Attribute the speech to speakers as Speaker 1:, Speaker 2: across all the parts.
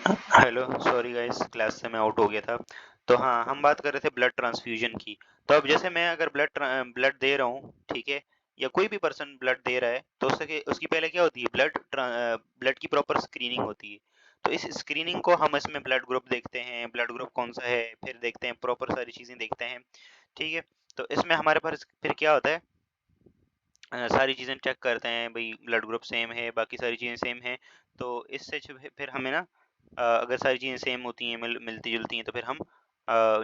Speaker 1: Hello, sorry guys, class से मैं out हो गया था। तो हाँ, हम बात कर रहे थे ब्लड ट्रांसफ्यूजन की। तो अब जैसे मैं अगर ब्लड दे रहा हूँ, ठीक है, या कोई भी पर्सन ब्लड दे रहा है, तो उसके उसकी पहले क्या होती है, ब्लड की प्रॉपर स्क्रीनिंग होती है। तो इस स्क्रीनिंग को हम इसमें ब्लड ग्रुप देखते हैं, ब्लड ग्रुप कौन सा है, फिर देखते हैं, प्रॉपर सारी चीज़ें देखते हैं, ठीक है। तो इसमें हमारे पास फिर क्या होता है, सारी चीज़ें चेक करते हैं, भाई ब्लड ग्रुप सेम है, बाकी सारी चीज़ें सेम हैं। तो इससे जो है फिर हमें ना, अगर सारी चीज़ें सेम होती हैं, मिलती जुलती हैं, तो फिर हम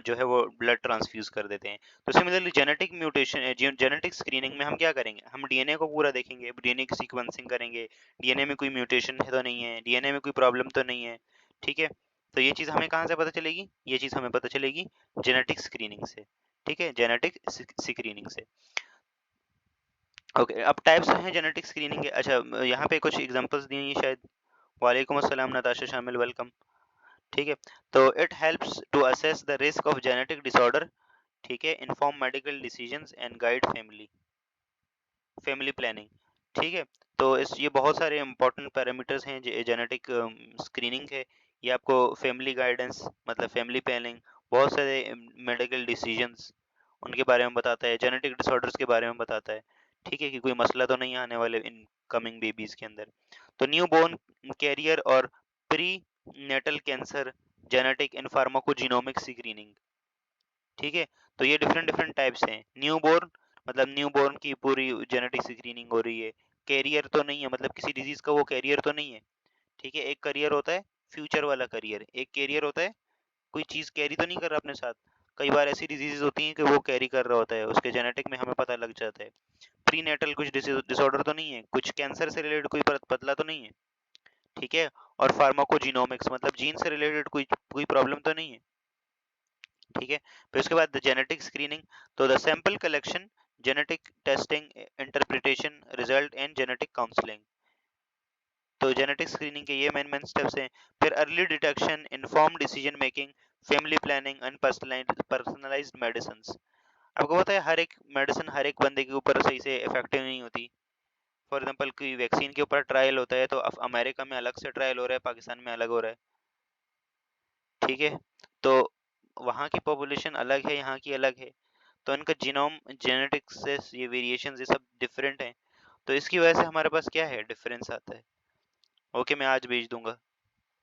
Speaker 1: जो है वो ब्लड ट्रांसफ्यूज कर देते हैं। तो similarly genetic mutation, genetic screening में हम क्या करेंगे, हम डीएनए को पूरा देखेंगे, डीएनए की सीक्वेंसिंग करेंगे, डीएनए में कोई म्यूटेशन है तो नहीं है, डीएनए में कोई प्रॉब्लम तो नहीं है, ठीक है। तो ये चीज़ हमें कहाँ से पता चलेगी, ये चीज़ हमें पता चलेगी जेनेटिक स्क्रीनिंग से, ठीक है, जेनेटिक स्क्रीनिंग से। ओके, अब टाइप्स हैं जेनेटिक स्क्रीनिंग के। अच्छा, यहाँ पे कुछ एग्जांपल्स दिए हैं शायद। वालेकुम अस्सलाम नताशा शामिल, वेलकम। ठीक है। तो it helps to assess the risk of genetic disorder, ठीक है, inform medical decisions and guide family family planning, ठीक है। तो इस ये बहुत सारे इंपॉर्टेंट पैरामीटर्स हैं जेनेटिक स्क्रीनिंग के। ये आपको फैमिली गाइडेंस, मतलब फैमिली प्लानिंग, बहुत सारे मेडिकल डिसीजंस उनके बारे में बताता है, जेनेटिक डिसऑर्डर्स के बारे में बताता है, ठीक है, कि कोई मसला तो नहीं आने वाले इन कमिंग बेबीज के अंदर। तो न्यू बोर्न कैरियर और prenatal cancer genetic and pharmacogenomic screening, ठीक है। तो ये डिफरेंट डिफरेंट टाइप्स हैं। न्यू बोर्न मतलब न्यू बोर्न की पूरी जेनेटिक स्क्रीनिंग हो रही है। कैरियर तो नहीं है, मतलब किसी डिजीज का वो कैरियर तो नहीं है, ठीक है। एक करियर होता है फ्यूचर वाला करियर, एक कैरियर होता है कोई चीज कैरी तो नहीं कर रहा अपने साथ। कई बार ऐसी डिजीजेस होती हैं कि वो कैरी कर रहा होता है, उसके जेनेटिक में हमें पता लग जाता है। प्री नेटल कुछ डिसऑर्डर तो नहीं है, कुछ कैंसर से रिलेटेड कोई पतला तो नहीं है, ठीक है। और फार्माकोजिनोमिक्स मतलब जीन से रिलेटेड कोई कोई प्रॉब्लम तो नहीं है, ठीक है। फिर उसके बाद जेनेटिक स्क्रीनिंग, तो the sample collection, genetic testing, interpretation, result and genetic counselling. तो जेनेटिक स्क्रीनिंग के ये मेन मेन स्टेप्स हैं। फिर early detection, inform decision making, family planning and personalised medicine. आपको पता है हर एक मेडिसिन हर एक बंदे के ऊपर सही से इफेक्टिव नहीं होती। फॉर एग्जांपल कोई वैक्सीन के ऊपर ट्रायल होता है, तो अमेरिका में अलग से ट्रायल हो रहा है, पाकिस्तान में अलग हो रहा है, ठीक है। तो वहाँ की पॉपुलेशन अलग है, यहाँ की अलग है, तो इनका जीनोम जेनेटिक्स से ये वेरिएशन ये सब डिफरेंट है। तो इसकी वजह से हमारे पास क्या है, डिफरेंस आता है। ओके, मैं आज भेज दूंगा,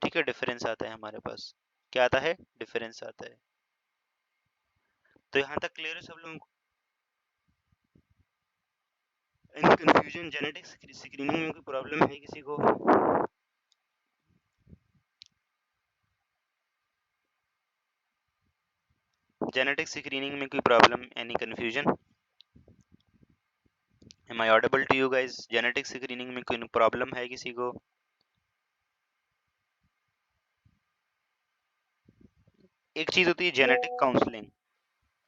Speaker 1: ठीक है। डिफरेंस आता है हमारे पास, क्या आता है, डिफरेंस आता है। तो यहाँ तक क्लियर है सब लोगों को। इन कंफ्यूजन जेनेटिक्स स्क्रीनिंग में कोई प्रॉब्लम है किसी को? जेनेटिक स्क्रीनिंग में कोई problem, any confusion? Am I audible to you guys? Genetic screening में कोई प्रॉब्लम है किसी को? एक चीज होती है जेनेटिक काउंसलिंग।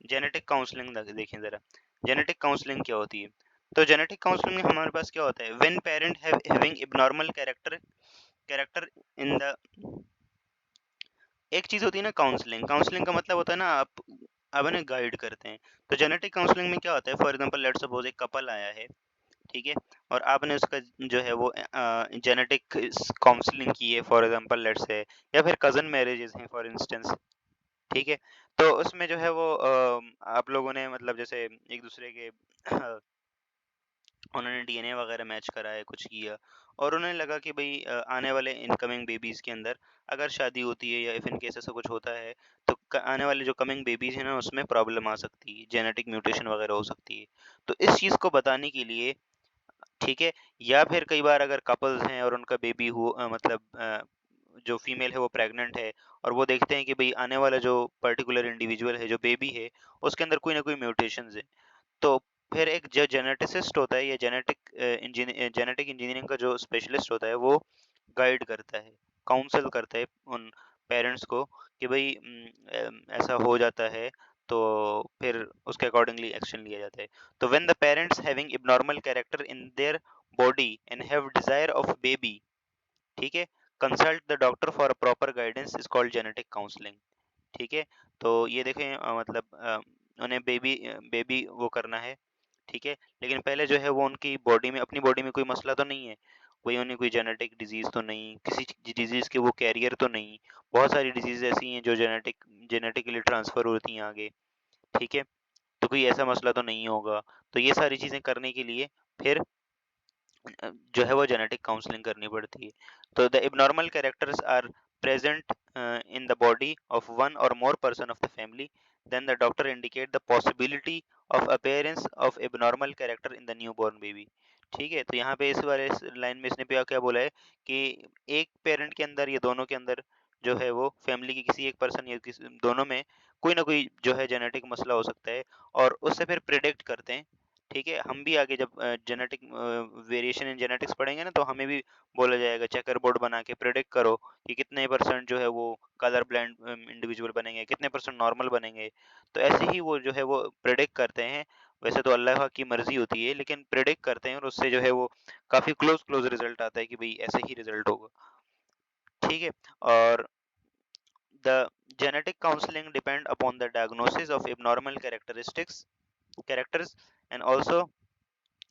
Speaker 1: जेनेटिक काउंसलिंग देखें जरा, जेनेटिक काउंसलिंग क्या होती है। तो जेनेटिक काउंसलिंग में हमारे पास क्या होता है, when parent having abnormal character character in the, एक चीज होती है ना काउंसलिंग, काउंसलिंग का मतलब होता है ना आप उन्हें गाइड करते हैं। तो जेनेटिक काउंसलिंग में क्या होता है, फॉर एग्जांपल लेट्स सपोज एक कपल आया है, ठीक है, और आपने उसका जो है वो जेनेटिक काउंसलिंग की है, फॉर एग्जांपल लेट्स से, या फिर कजन मैरिजेस हैं फॉर इंस्टेंस, ठीक है। तो उसमें जो है वो आप लोगों ने मतलब जैसे एक दूसरे के उन्होंने डीएनए वगैरह मैच कराया, कुछ किया, और उन्हें लगा कि भाई आने वाले इनकमिंग बेबीज के अंदर अगर शादी होती है या इफ इन केस ऐसा कुछ होता है, तो आने वाले जो कमिंग बेबीज हैं ना, उसमें प्रॉब्लम आ सकती है, जेनेटिक म्यूटेशन वगैरह हो सकती है। तो इस चीज़ को बताने के लिए, ठीक है, या फिर कई बार अगर कपल्स हैं और उनका बेबी हो मतलब जो फीमेल है वो प्रेग्नेंट है, और वो देखते हैं कि भाई आने वाला जो पर्टिकुलर इंडिविजुअल है, जो बेबी है, उसके अंदर कोई ना कोई म्यूटेशंस है, तो फिर एक जो जेनेटिसिस्ट होता है या जेनेटिक इंजीनियरिंग का जो स्पेशलिस्ट होता है, वो गाइड करता है, काउंसल करता है उन पेरेंट्स को कि भाई ऐसा हो जाता है, तो फिर उसके अकॉर्डिंगली एक्शन लिया जाता है। तो when the parents having abnormal character in their body and have desire of baby, ठीक है, consult the doctor for proper guidance is called genetic counselling, ठीक है। तो ये देखें मतलब उन्हें बेबी बेबी वो करना है, ठीक है, लेकिन पहले जो है वो उनकी बॉडी में, अपनी बॉडी में कोई मसला तो नहीं है, कोई उन्हें कोई जेनेटिक डिजीज तो नहीं, किसी डिजीज के वो कैरियर तो नहीं। बहुत सारी डिजीज ऐसी हैं जो जेनेटिकली ट्रांसफर होती हैं आगे, ठीक है। तो कोई ऐसा मसला तो नहीं होगा। तो ये सारी चीजें करने के लिए फिर जो है वो जेनेटिक काउंसलिंग करनी पड़ती है। तो the abnormal characters are present in the body of one or more person of the family, then the doctor indicate the possibility of appearance of abnormal character in the newborn baby. ठीक है, तो यहाँ पे इस वाले line में इसने क्या क्या बोला है कि एक पेरेंट के अंदर या दोनों के अंदर जो है वो फैमिली के किसी एक पर्सन या किसी दोनों में कोई ना कोई जो है जेनेटिक मसला हो सकता है, और उससे फिर प्रिडिक्ट करते हैं। ठीक है, हम भी आगे जब जेनेटिक वेरिएशन इन जेनेटिक्स पढ़ेंगे ना, तो हमें भी बोला जाएगा चेकर बोर्ड बना के प्रेडिक्ट करो कि कितने परसेंट जो है वो कलर ब्लाइंड इंडिविजुअल बनेंगे, कितने परसेंट नॉर्मल बनेंगे। तो ऐसे ही वो जो है वो प्रेडिक्ट करते हैं। वैसे तो अल्लाह की मर्जी होती है, लेकिन प्रेडिक्ट करते हैं और उससे जो है वो काफी क्लोज क्लोज रिजल्ट आता है कि भाई ऐसे ही रिजल्ट होगा। ठीक है, और the genetic counseling depend upon the diagnosis of abnormal characters and also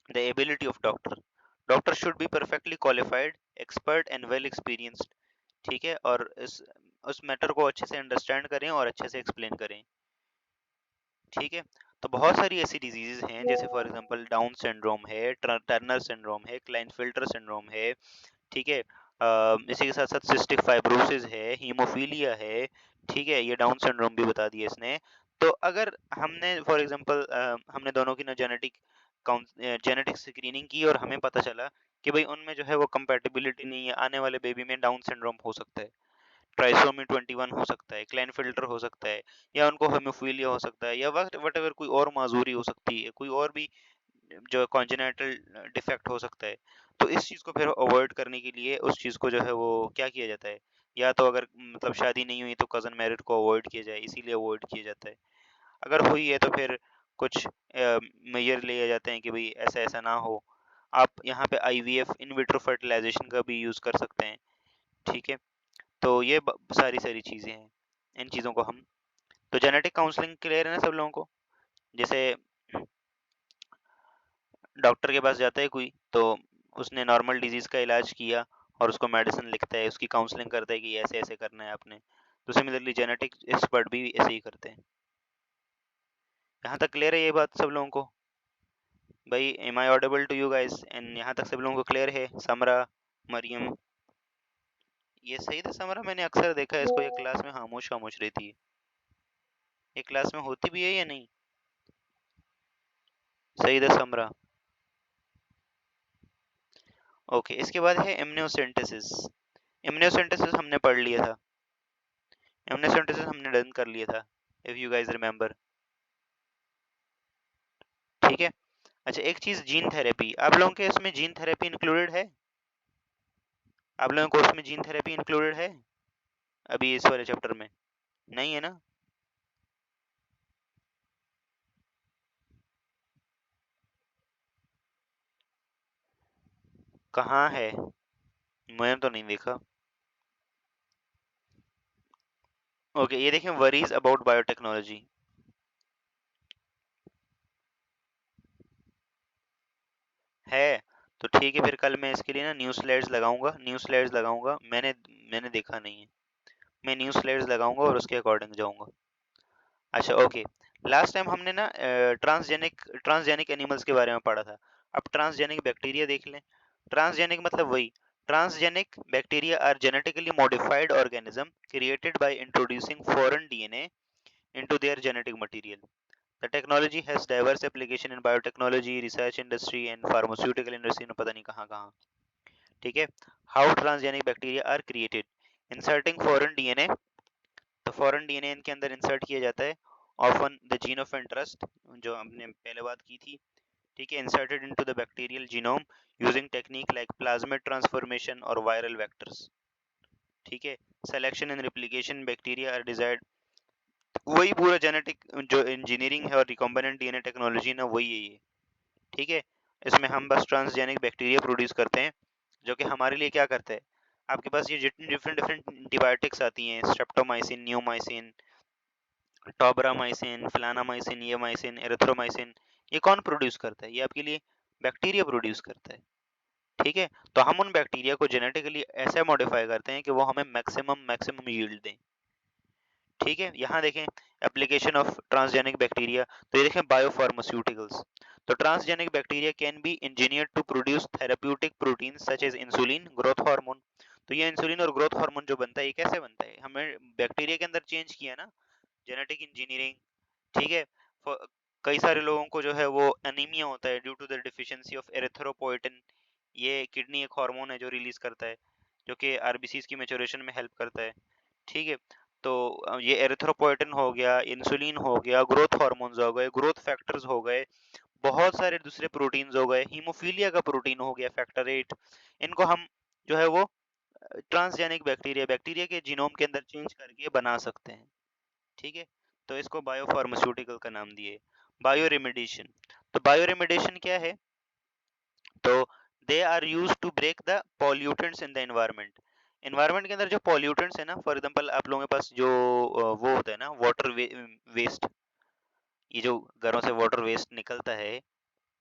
Speaker 1: the ability of doctor should be perfectly qualified, expert and well experienced। ठीक है, और इस उस मैटर को अच्छे से अंडरस्टैंड करें और अच्छे से एक्सप्लेन करें। ठीक है, तो बहुत सारी ऐसी डिजीजेस हैं, जैसे फॉर एग्जांपल डाउन सिंड्रोम है, टर्नर सिंड्रोम है, क्लाइनफिल्टर सिंड्रोम है। ठीक है, इसी के साथ साथ सिस्टिक फाइब्रोसिस है, हीमोफीलिया है। ठीक है, ये डाउन सिंड्रोम भी बता दिया इसने। तो अगर हमने फॉर एग्जांपल हमने दोनों की ना जेनेटिक स्क्रीनिंग की और हमें पता चला कि भाई उनमें जो है वो कंपैटिबिलिटी नहीं है, आने वाले बेबी में डाउन सिंड्रोम हो सकता है, ट्राइसोमी 21 हो सकता है, क्लाइनफिल्टर हो सकता है, या उनको हेमोफीलिया हो सकता है, या वट एवर कोई और माजूरी हो सकती है, कोई और भी जो कॉन्जेनिटल डिफेक्ट हो सकता है। तो इस चीज़ को फिर अवॉइड करने के लिए उस चीज़ को जो है वो क्या किया जाता है, या तो अगर मतलब शादी नहीं हुई तो कज़न मैरिज को अवॉइड किया जाए, इसीलिए अवॉइड किया जाता है। अगर हुई है तो फिर कुछ मेजर लिए जाते हैं कि भाई ऐसा ऐसा ना हो। आप यहाँ पे आईवीएफ इन विट्रो फर्टिलाइजेशन का भी यूज़ कर सकते हैं। ठीक है, तो ये सारी सारी चीज़ें हैं, इन चीज़ों को हम, तो जेनेटिक काउंसलिंग क्लियर है ना सब लोगों को। जैसे डॉक्टर के पास जाता है कोई, तो उसने नॉर्मल डिजीज का इलाज किया और उसको मेडिसिन लिखता है, उसकी काउंसलिंग करता है कि ऐसे ऐसे करना है आपने। तो सिमिलरली जेनेटिक एक्सपर्ट भी ऐसे ही करते हैं। यहाँ तक क्लियर है ये बात सब लोगों को? भाई am I audible to you guys? And यहाँ तक सब लोगों को क्लियर है? समरा, मरियम, ये सही था समरा? मैंने अक्सर देखा है इसको, ये क्लास में खामोश खामोश रहती है। ये क्लास में होती भी है या नहीं? सही था समरा? ओके, इसके बाद है एमनियोसेंटेसिस। एमनियोसेंटेसिस हमने पढ़ लिया था, एमनियोसेंटेसिस हमने डन कर लिया था, इफ यू गाइस रिमेंबर। ठीक है, अच्छा एक चीज जीन थेरेपी, आप लोगों के इसमें जीन थेरेपी इंक्लूडेड है? आप लोगों के कोर्स में जीन थेरेपी इंक्लूडेड है अभी इस वाले चैप्टर में? नहीं है ना? कहाँ है? मैंने तो नहीं देखा। ओके, ये देखें, वरीज अबाउट बायोटेक्नोलॉजी है। तो ठीक है, फिर कल मैं इसके लिए ना न्यू स्लाइड्स लगाऊंगा, न्यू स्लाइड्स लगाऊंगा। मैंने देखा नहीं है, मैं न्यू स्लाइड्स लगाऊंगा और उसके अकॉर्डिंग जाऊंगा। अच्छा ओके, लास्ट टाइम हमने ना ट्रांसजेनिक एनिमल्स के बारे में पढ़ा था। अब ट्रांसजेनिक बैक्टीरिया देख लें। ट्रांसजेनिक मतलब वही, transgenic bacteria are genetically modified organism created by introducing foreign DNA into their genetic material. The technology has diverse application in biotechnology, research industry and pharmaceutical industry में पता नहीं कहाँ कहाँ। ठीक है, how transgenic bacteria are created? Inserting foreign DNA, तो foreign DNA इनके अंदर इंसर्ट किया जाता है। Often the gene of interest, जो हमने पहले बात की थी। ठीक है, inserted into the bacterial genome using technique like plasmid transformation और वायरल वेक्टर्स। ठीक है, selection and replication bacteria are desired, वही पूरा जेनेटिक जो इंजीनियरिंग है और रिकॉम्बिनेंट डीएनए टेक्नोलॉजी ना, वही है ये। ठीक है, इसमें हम बस ट्रांसजेनिक बैक्टीरिया प्रोड्यूस करते हैं, जो कि हमारे लिए क्या करता है, आपके पास ये जितनी डिफरेंट डिफरेंट एंटीबायोटिक्स आती हैं, स्ट्रेप्टोमाइसिन, न्यूमाइसिन, टॉबरामाइसिन, फ्लानामाइसिन, येमाइसिन, एरिथ्रोमाइसिन, ये कौन प्रोड्यूस करता है? ये आपके लिए बैक्टीरिया प्रोड्यूस करता है। ठीक है। तो हम उन बैक्टीरिया को जेनेटिकली ऐसे मॉडिफाई करते हैं कि वो हमें मैक्सिमम यील्ड दें। ठीक है, यहाँ देखें एप्लीकेशन ऑफ ट्रांसजेनिक बैक्टीरिया। तो ये देखें बायोफार्मास्यूटिकल्स। तो transgenic bacteria can be engineered to produce therapeutic protein such as insulin, growth hormone. तो ये इंसुलिन और ग्रोथ हार्मोन जो बनता है, ये कैसे बनता है? हमें बैक्टीरिया के अंदर चेंज किया ना, जेनेटिक इंजीनियरिंग। ठीक है। कई सारे लोगों को जो है वो एनीमिया होता है due to the deficiency of erythropoietin. ये किडनी एक हार्मोन है जो रिलीज करता है, जो कि आरबीसीज की मैच्योरेशन में हेल्प करता है। ठीक है। तो ये एरिथ्रोपोइटिन हो गया, इंसुलिन हो गया, ग्रोथ हार्मोन्स हो गए, ग्रोथ फैक्टर्स हो गए, बहुत सारे दूसरे प्रोटीन्स हो गए, हीमोफीलिया का प्रोटीन हो गया फैक्टर 8। इनको हम जो है वो ट्रांसजेनिक बैक्टीरिया बैक्टीरिया के जीनोम के अंदर चेंज करके बना सकते हैं। ठीक है। तो इसको बायोफार्मास्यूटिकल का नाम दिए। Bioremediation. तो बायो रेमेडिएशन क्या है? तो they are use to break the pollutants in the environment. Environment के अंदर जो पॉल्यूटेंट्स है ना, फॉर एग्जांपल आप लोगों के पास जो वो होता है ना, वाटर वेस्ट, ये जो घरों से वाटर वेस्ट निकलता है,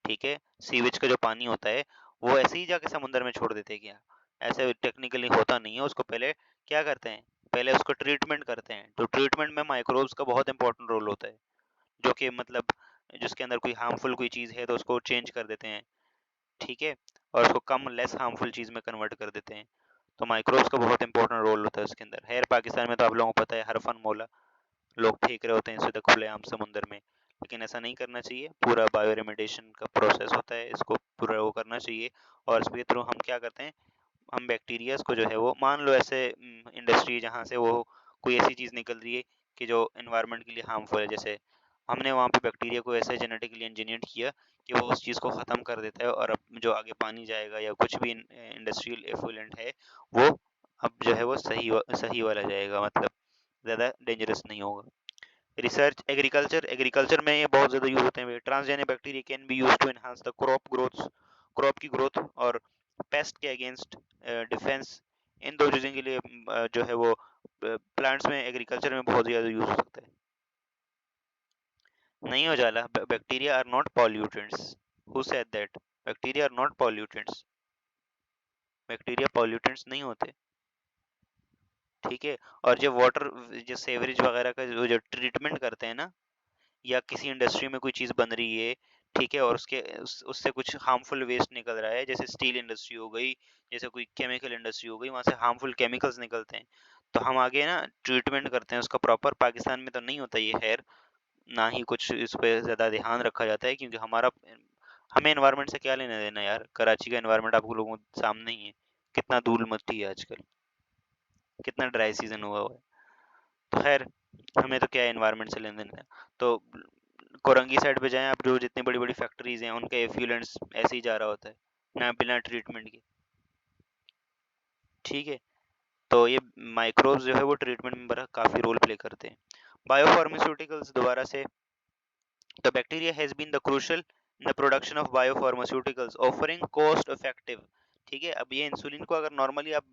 Speaker 1: ठीक है, सीवेज का जो पानी होता है, वो ऐसे ही जाके समुद्र में छोड़ देते हैं क्या? ऐसे टेक्निकली होता नहीं है। उसको पहले क्या करते हैं? पहले उसको ट्रीटमेंट करते हैं। तो ट्रीटमेंट में माइक्रोब्स का बहुत इंपॉर्टेंट रोल होता है, जो कि मतलब जिसके अंदर कोई हार्मफुल कोई चीज़ है तो उसको चेंज कर देते हैं। ठीक है। और उसको कम लेस हार्मफुल चीज़ में कन्वर्ट कर देते हैं। तो माइक्रोब्स का बहुत इंपॉर्टेंट रोल होता है उसके अंदर। खैर पाकिस्तान में तो आप लोगों को पता है हरफन मौला लोग फेंक रहे होते हैं इसे खुलेआम समुद्र में, लेकिन ऐसा नहीं करना चाहिए। पूरा बायो रेमेडिएशन का प्रोसेस होता है, इसको पूरा वो करना चाहिए। और इसके थ्रू हम क्या करते हैं, हम बैक्टीरियाज को जो है वो, मान लो ऐसे इंडस्ट्री जहाँ से वो कोई ऐसी चीज़ निकल रही है कि जो एनवायरनमेंट के लिए हार्मफुल है, जैसे हमने वहाँ पे बैक्टीरिया को ऐसे जेनेटिकली इंजीनियर्ड किया कि वो उस चीज़ को ख़त्म कर देता है, और अब जो आगे पानी जाएगा या कुछ भी इंडस्ट्रियल एफुलेंट है, वो अब जो है वो सही वाला जाएगा, मतलब ज़्यादा डेंजरस नहीं होगा। Research agriculture. एग्रीकल्चर में ये बहुत ज़्यादा यूज होते हैं। Transgenic bacteria can be use to enhance the crop की ग्रोथ, और पेस्ट के अगेंस्ट डिफेंस। इन दो चीज़ों के लिए जो है वो प्लांट्स में, एग्रीकल्चर में बहुत ज़्यादा यूज हो सकता है। नहीं हो जाला, bacteria are not pollutants. Who said that? Bacteria are not pollutants. Bacteria pollutants नहीं होते। ठीक है। और जो वाटर, जो सेवरेज वगैरह का जो ट्रीटमेंट करते हैं ना, या किसी इंडस्ट्री में कोई चीज़ बन रही है, ठीक है, और उससे कुछ हार्मफुल वेस्ट निकल रहा है, जैसे स्टील इंडस्ट्री हो गई, जैसे कोई केमिकल इंडस्ट्री हो गई, वहाँ से हार्मफुल केमिकल्स निकलते हैं। तो हम आगे ना ट्रीटमेंट करते हैं उसका प्रॉपर। पाकिस्तान में तो नहीं होता ये, खैर, ना ही कुछ इस पे ज़्यादा ध्यान रखा जाता है, क्योंकि हमें एनवायरनमेंट से क्या लेना देना यार। कराची का एनवायरनमेंट आप लोगों के सामने ही है, कितना धूल मट्टी है आजकल, कितना ड्राई सीजन हुआ हुआ है। तो खैर, हमें तो क्या एनवायरनमेंट से लेन देन है। तो कोरंगी साइड पे जाएं आप, जो जितनी बड़ी बड़ी फैक्ट्रीज हैं उनके एफ्लुएंट्स ऐसे ही जा रहा होता है ना, बिना ट्रीटमेंट के। ठीक है। तो ये माइक्रोब्स जो है वो ट्रीटमेंट में बड़ा काफ़ी रोल प्ले करते हैं। बायोफार्मास्यूटिकल्स दोबारा से। The bacteria has been the crucial in the production of biopharmaceuticals, offering cost effective। ठीक है। अब ये इंसुलिन को अगर नॉर्मली आप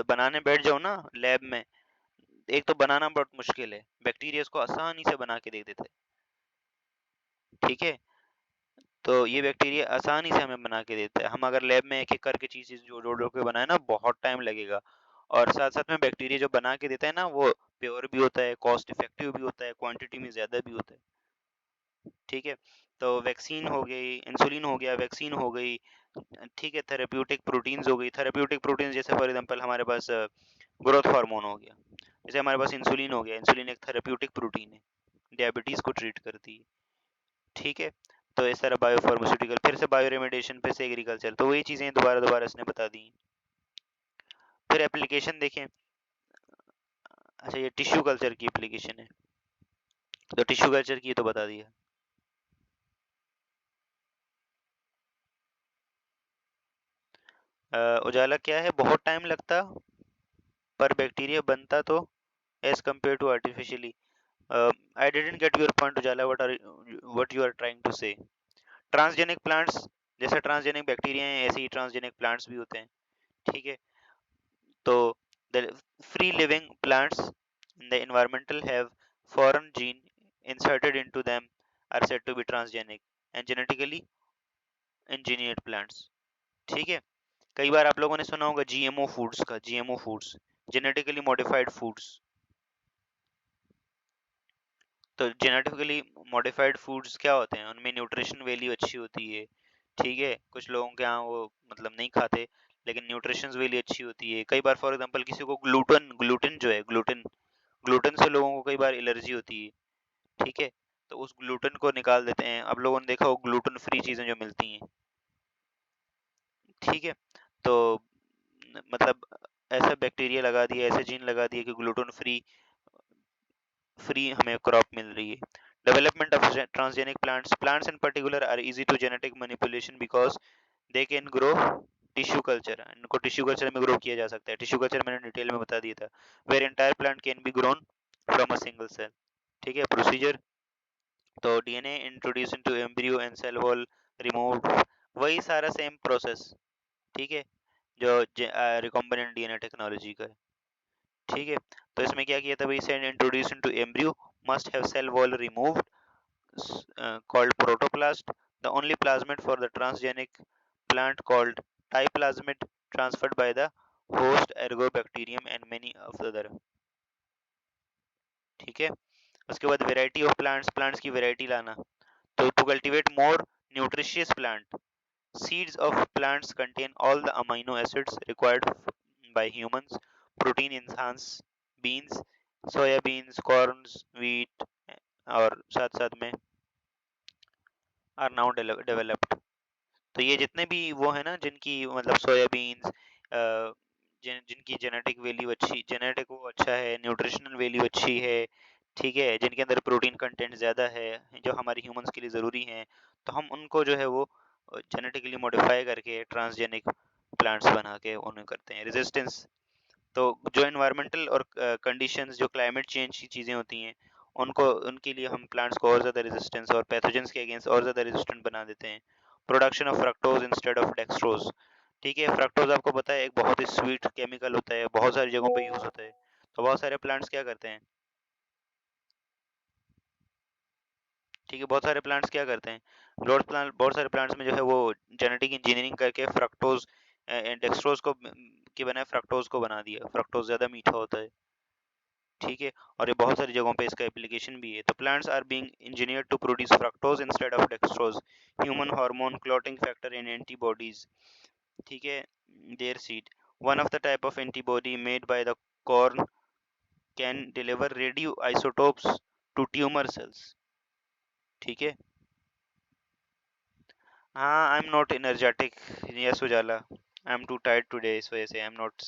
Speaker 1: बनाने बैठ जाओ ना लैब में, एक तो बनाना बहुत मुश्किल है, बैक्टीरिया इसको आसानी से बना के दे देते हैं। ठीक है। तो ये बैक्टीरिया आसानी से हमें बना के देता है। हम अगर लैब में एक एक करके चीज़ जोड़ जोड़ के बनाए ना, बहुत टाइम लगेगा। और साथ साथ में बैक्टीरिया जो बना के देता है ना, वो प्योर भी होता है, कॉस्ट इफेक्टिव भी होता है, क्वांटिटी में ज़्यादा भी होता है। ठीक है। तो वैक्सीन हो गई, इंसुलिन हो गया, वैक्सीन हो गई। ठीक है। थेरेप्यूटिक प्रोटीन्स हो गई। थेरेप्यूटिक प्रोटीन्स जैसे फॉर एग्जांपल हमारे पास ग्रोथ हार्मोन हो गया, जैसे हमारे पास इंसुलिन हो गया। इंसुलिन एक थेरेप्यूटिक प्रोटीन है, डायबिटीज़ को ट्रीट करती है। ठीक है। तो इस तरह बायोफार्मास्यूटिकल, फिर से बायो रेमेडिएशन, फिर से एग्रीकल्चर, तो वही चीज़ें दोबारा दोबारा इसने बता दी। फिर एप्लीकेशन देखें। अच्छा, ये टिश्यू कल्चर की एप्लीकेशन है, तो टिश्यू कल्चर की तो बता दिया। उजाला क्या है? बहुत टाइम लगता, पर बैक्टीरिया बनता तो as compare to artificially. I didn't get your point Ujala, what you are trying to say. Transgenic plants, जैसे ट्रांसजेनिक बैक्टीरिया हैं ऐसे ही ट्रांसजेनिक प्लांट्स भी होते हैं। ठीक है। तो the free living plants in the environmental have foreign gene inserted into them, are said to be transgenic and genetically engineered plants. ठीक है, कई बार आप लोगों ने सुना होगा जीएमओ फूड्स का, GMO foods, genetically modified foods. तो जेनेटिकली मॉडिफाइड फूड्स क्या होते हैं, उनमें न्यूट्रिशन वैल्यू अच्छी होती है। ठीक है, कुछ लोगों के यहाँ वो मतलब नहीं खाते, लेकिन न्यूट्रिशन वैल्यू अच्छी होती है। कई बार फॉर एग्जांपल किसी को ग्लूटेन, ग्लूटेन जो है ग्लूटेन, ग्लूटेन से लोगों को कई बार एलर्जी होती है। ठीक है, तो उस ग्लूटेन को निकाल देते हैं। आप लोगों ने देखा हो ग्लूटेन फ्री चीजें जो मिलती हैं। ठीक है, तो मतलब ऐसा बैक्टीरिया लगा दिया, ऐसे जीन लगा दिए कि ग्लूटेन फ्री फ्री हमें क्रॉप मिल रही है। Development of transgenic plants, plants in particular are easy to genetic manipulation because they can grow tissue culture, इनको टिश्यू कल्चर में ग्रो किया जा सकता है। टिश्यू कल्चर मैंने डिटेल में बता दिया था, where entire plant can be grown from a single cell. ठीक है, प्रोसीजर, तो DNA introduce into embryo and cell wall removed, वही सारा सेम प्रोसेस। ठीक है, जो रिकॉम्बिनेंट डीएनए टेक्नोलॉजी का है। ठीक है, तो इसमें क्या किया था भाई, cell introduce into embryo must have cell wall removed called protoplast, the only plasmid for the transgenic plant called diplasmid transferred by the host ergo bacterium and many of the other। ठीक है, उसके बाद variety of plants, plants की variety लाना। तो to cultivate more nutritious plant, seeds of plants contain all the amino acids required by humans, protein enhanced beans, soya beans, corns, wheat और साथ साथ में आर नाउ डेवलप्ड। तो ये जितने भी वो है ना जिनकी मतलब सोयाबीन्स, जिनकी जेनेटिक वैल्यू अच्छी, जेनेटिक वो अच्छा है, न्यूट्रिशनल वैल्यू अच्छी है, ठीक है, जिनके अंदर प्रोटीन कंटेंट ज़्यादा है, जो हमारे ह्यूमंस के लिए ज़रूरी हैं, तो हम उनको जो है वो जेनेटिकली मॉडिफाई करके ट्रांसजेनिक प्लांट्स बना के उन्हें करते हैं रेजिस्टेंस। तो जो एनवायरमेंटल और कंडीशंस, जो क्लाइमेट चेंज की चीज़ें होती हैं, उनको उनके लिए हम प्लांट्स को और ज़्यादा रेजिस्टेंस और पैथोजेंस के अगेंस्ट और ज़्यादा रेजिस्टेंट बना देते हैं। Production of fructose instead of dextrose. ठीक है, फ्रक्टोज आपको पता है एक बहुत ही स्वीट केमिकल होता है, बहुत सारी जगहों पे यूज़ होता है। तो बहुत सारे प्लांट्स क्या करते हैं, ठीक है, बहुत सारे प्लांट्स क्या करते हैं, बहुत सारे प्लांट्स में जो है वो जेनेटिक इंजीनियरिंग करके फ्रक्टोज डेक्सट्रोज को के बनाए फ्रक्टोज को बना दिया। फ्रक्टोज ज़्यादा मीठा होता है। ठीक है, और ये बहुत सारी जगहों पे इसका एप्लीकेशन भी है। तो plants are being engineered to produce fructose instead of dextrose, human hormone clotting factor in antibodies. ठीक है, their seed, one of the type of antibody made by the corn can deliver radio isotopes to tumour cells. ठीक है, हाँ, I am not energetic, yes Ujala, I am too tired today, इस वजह से I am not,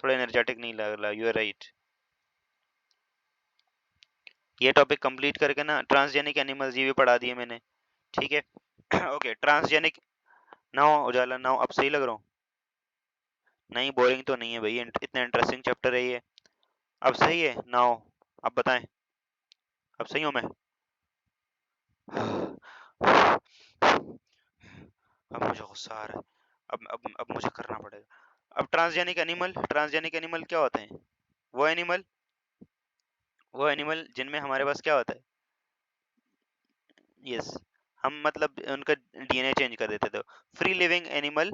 Speaker 1: थोड़ा energetic नहीं लग रहा, यू आर राइट। ये टॉपिक कंप्लीट करके ना ट्रांसजेनिक एनिमल्स ये भी पढ़ा दिए मैंने। ठीक है, ओके, ट्रांसजेनिक, नाउ उजाला, नाउ अब सही लग रहा हूँ? नहीं, बोरिंग तो नहीं है भाई, इतना इंटरेस्टिंग चैप्टर है ये। अब सही है नाउ, अब बताएं, अब सही हूँ मैं? अब मुझे गुस्सा आ रहा है, अब मुझे करना पड़ेगा। अब ट्रांसजेनिक एनिमल क्या होते हैं, वो एनिमल, वो एनिमल जिनमें हमारे पास क्या होता है, यस, हम मतलब उनका डीएनए चेंज कर देते थे। Free living animal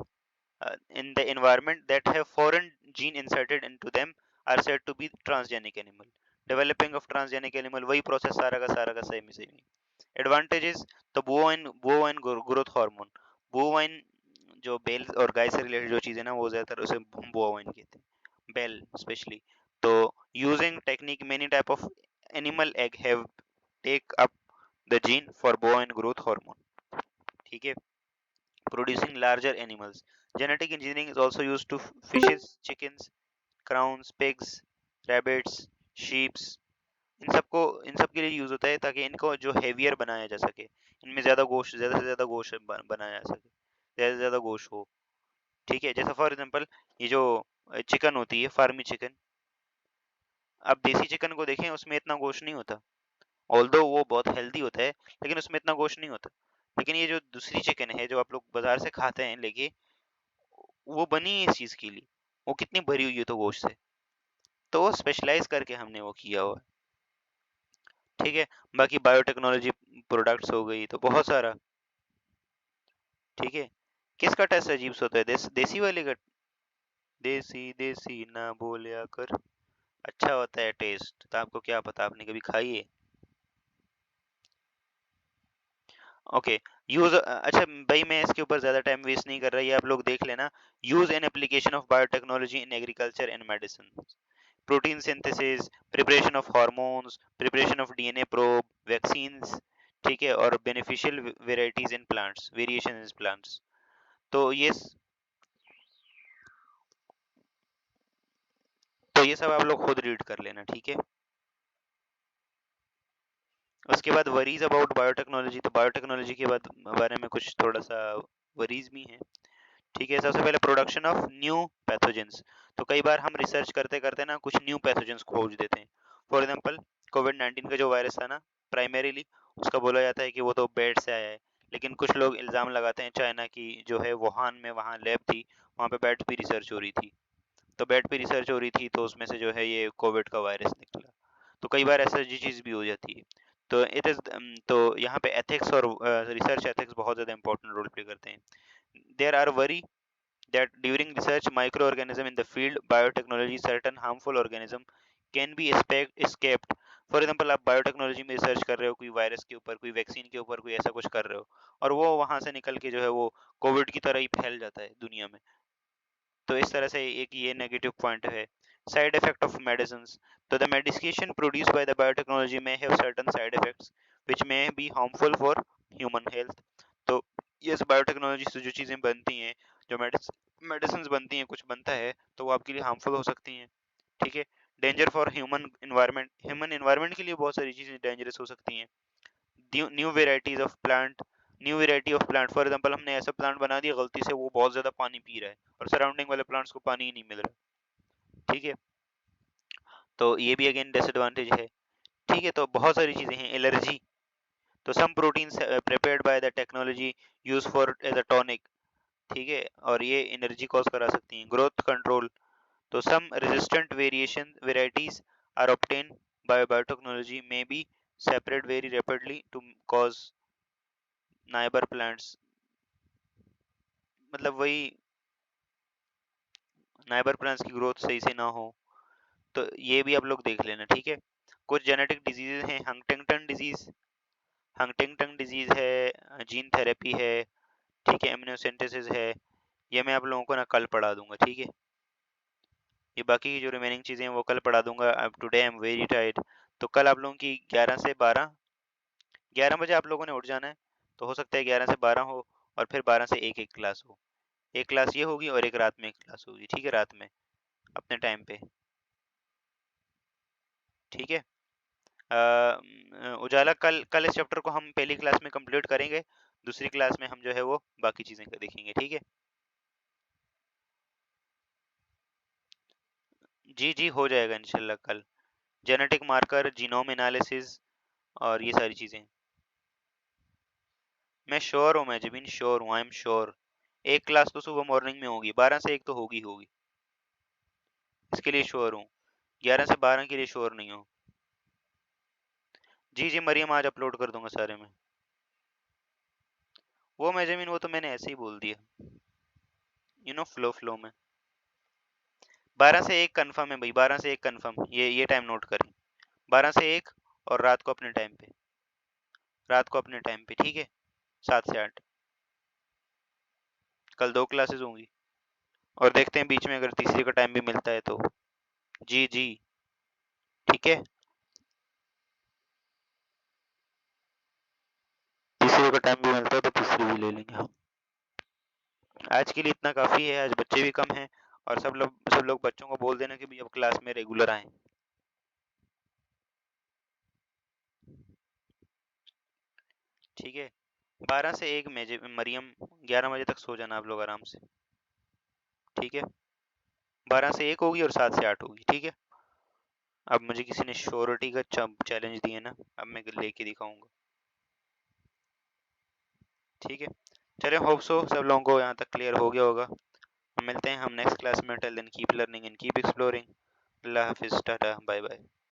Speaker 1: in the environment that have foreign gene inserted into them are said to be transgenic animal। developing of transgenic animal वही प्रोसेस सारा का सेम ही सेम ही। एडवांटेजेस, तो बोवाइन ग्रोथ हार्मोन, बोवाइन जो bell और गाय से related जो चीज़ है ना वो ज़्यादातर उसे बोवाइन कहते हैं, बेल स्पेशली। तो using technique many type of animal egg have take up the gene for bovine growth hormone. ठीक है, producing larger animals, genetic engineering is also used to fishes, chickens, crowns, pigs, rabbits, sheep, इन सब के लिए use होता है ताकि इनको जो हेवियर बनाया जा सके, इनमें ज्यादा गोश्त, ज्यादा से ज्यादा गोश्त बनाया जा सके, ज्यादा से ज्यादा गोश्त हो। ठीक है, जैसे फॉर एग्जांपल ये जो चिकन होती है, फार्मी चिकन, अब देसी चिकन को देखें उसमें इतना गोश्त नहीं होता, ऑल्दो वो बहुत हेल्दी होता है, लेकिन उसमें इतना गोश्त नहीं होता। लेकिन ये जो दूसरी चिकन है जो आप लोग बाजार से खाते हैं लेके, वो बनी है इस चीज के लिए, वो कितनी भरी हुई है तो गोश्त से, तो वो स्पेशलाइज करके हमने वो किया हुआ है। ठीक है, बाकी बायोटेक्नोलॉजी प्रोडक्ट्स हो गई तो बहुत सारा। ठीक है। किसका टेस्ट अजीब सा होता है? देसी वाले का। देसी देसी ना बोलिया कर। अच्छा होता है टेस्ट, तो आपको क्या पता, आपने कभी खाई है? ओके। यूज, अच्छा भाई मैं इसके ऊपर ज्यादा टाइम वेस्ट नहीं कर रहा, ये आप लोग देख लेना। Use and application of biotechnology in agriculture and medicine. Protein synthesis, preparation of hormones, preparation of DNA probe, vaccines, ठीक है, और beneficial varieties in plants, variation in plants. तो ये सब आप लोग खुद रीड कर लेना, ठीक है। उसके बाद वरीज अबाउट बायोटेक्नोलॉजी, तो बायोटेक्नोलॉजी के बाद बारे में कुछ थोड़ा सा वरीज भी हैं, ठीक है। सबसे पहले प्रोडक्शन ऑफ न्यू पैथोजेंस। तो कई बार हम रिसर्च करते करते ना कुछ न्यू पैथोजेंस खोज देते हैं। फॉर एग्जांपल, कोविड 19 का जो वायरस था ना, प्राइमरीली उसका बोला जाता है कि वो तो बेड से आया है, लेकिन कुछ लोग इल्ज़ाम लगाते हैं चाइना की जो है वुहान में, वहाँ लैब थी, वहाँ पे बेड पे रिसर्च हो रही थी। तो बेड पे रिसर्च हो रही थी तो उसमें से जो है ये कोविड का वायरस निकला। तो कई बार ऐसा जी चीज़ भी हो जाती है। तो इट इज़, तो यहाँ पे एथिक्स और रिसर्च एथिक्स बहुत ज़्यादा इंपॉर्टेंट रोल प्ले करते हैं। There are worry that during research microorganism in the field biotechnology certain harmful organism can be escaped। For example आप बायोटेक्नोलॉजी में रिसर्च कर रहे हो कोई वायरस के ऊपर, कोई वैक्सीन के ऊपर, कोई ऐसा कुछ कर रहे हो, और वो वहां से निकल के जो है वो कोविड की तरह ही फैल जाता है दुनिया में। तो इस तरह से एक ये नेगेटिव पॉइंट है। Side effect of medicine. तो the medication produced by the biotechnology may have certain side effects which may be harmful for human health. तो ये बायोटेक्नोलॉजी से जो चीज़ें बनती हैं, जो मेडिसिन बनती हैं, कुछ बनता है, तो वो आपके लिए हार्मफुल हो सकती हैं, ठीक है। डेंजर फॉर ह्यूमन इन्वायरमेंट के लिए बहुत सारी चीज़ें डेंजरस हो सकती हैं। New varieties of plant, new variety of plant, for example हमने ऐसा प्लांट बना दिया गलती से, वो बहुत ज़्यादा पानी पी रहा है और सराउंडिंग वाले प्लांट्स को पानी ही नहीं मिल रहा, ठीक है। तो ये भी अगेन डिसएडवांटेज है, ठीक है। तो बहुत सारी चीज़ें हैं। एलर्जी। तो some proteins prepared by the technology use for as a tonic, ठीक है, और ये एनर्जी कॉज करा सकती हैं। Growth control. तो some resistant variation varieties are obtain by biotechnology may be separate very rapidly to cause neighbour plants. मतलब वही, नाइबर प्लांट्स की ग्रोथ सही से ना हो। तो ये भी आप लोग देख लेना, ठीक है। कुछ जेनेटिक डिजीज हैं। हंटिंगटन डिजीज है, जीन थेरेपी है, ठीक है, इम्यूनोसिंथेसिस है। ये मैं आप लोगों को ना कल पढ़ा दूंगा, ठीक है। ये बाकी की जो रिमेनिंग चीज़ें हैं वो कल पढ़ा दूंगा। अब today I am very tired. तो कल आप लोगों की 11 बजे आप लोगों ने उठ जाना है। तो हो सकता है 11 से 12 हो, और फिर 12 से 1 एक क्लास हो। एक क्लास ये होगी और एक रात में एक क्लास होगी, ठीक है, रात में अपने टाइम पे, ठीक है। उजाला, कल कल इस चैप्टर को हम पहली क्लास में कंप्लीट करेंगे, दूसरी क्लास में हम जो है वो बाकी चीज़ें देखेंगे, ठीक है। जी जी, हो जाएगा इंशाल्लाह कल। जेनेटिक मार्कर, जीनोम एनालिसिस, और ये सारी चीज़ें। मैं श्योर हूँ, मैं जमीन श्योर हूँ, आई एम श्योर। एक क्लास तो सुबह मॉर्निंग में होगी, 12 से 1 तो होगी होगी, इसके लिए श्योर हूँ। 11 से 12 के लिए श्योर नहीं हूँ। जी जी मरियम, आज अपलोड कर दूंगा सारे में। वो मैं जमीन, वो तो मैंने ऐसे ही बोल दिया, फ्लो फ्लो में। 12 से 1 कंफर्म है भाई, 12 से 1 कंफर्म, ये टाइम नोट करें। 12 से 1, और रात को अपने टाइम पे, ठीक है, 7 से 8। कल 2 क्लासेस होंगी, और देखते हैं बीच में अगर तीसरी का टाइम भी मिलता है तो। जी जी, ठीक है। तीसरे का टाइम भी मिलता है तो तीसरी भी ले लेंगे हम। आज के लिए इतना काफ़ी है, आज बच्चे भी कम हैं, और सब लोग बच्चों को बोल देना कि भाई अब क्लास में रेगुलर आएँ, ठीक है। 12 से 1 मरियम, 11 बजे तक सो जाना आप लोग आराम से, ठीक है। 12 से 1 होगी और 7 से 8 होगी, ठीक है। अब मुझे किसी ने श्योरिटी का चैलेंज दिया ना, अब मैं लेके दिखाऊंगा, ठीक है। चले, होप सो सब लोगों को यहाँ तक क्लियर हो गया होगा। मिलते हैं हम नेक्स्ट क्लास में। Till then keep learning and keep exploring. अल्लाह हाफिज़, टाटा, बाय बाय।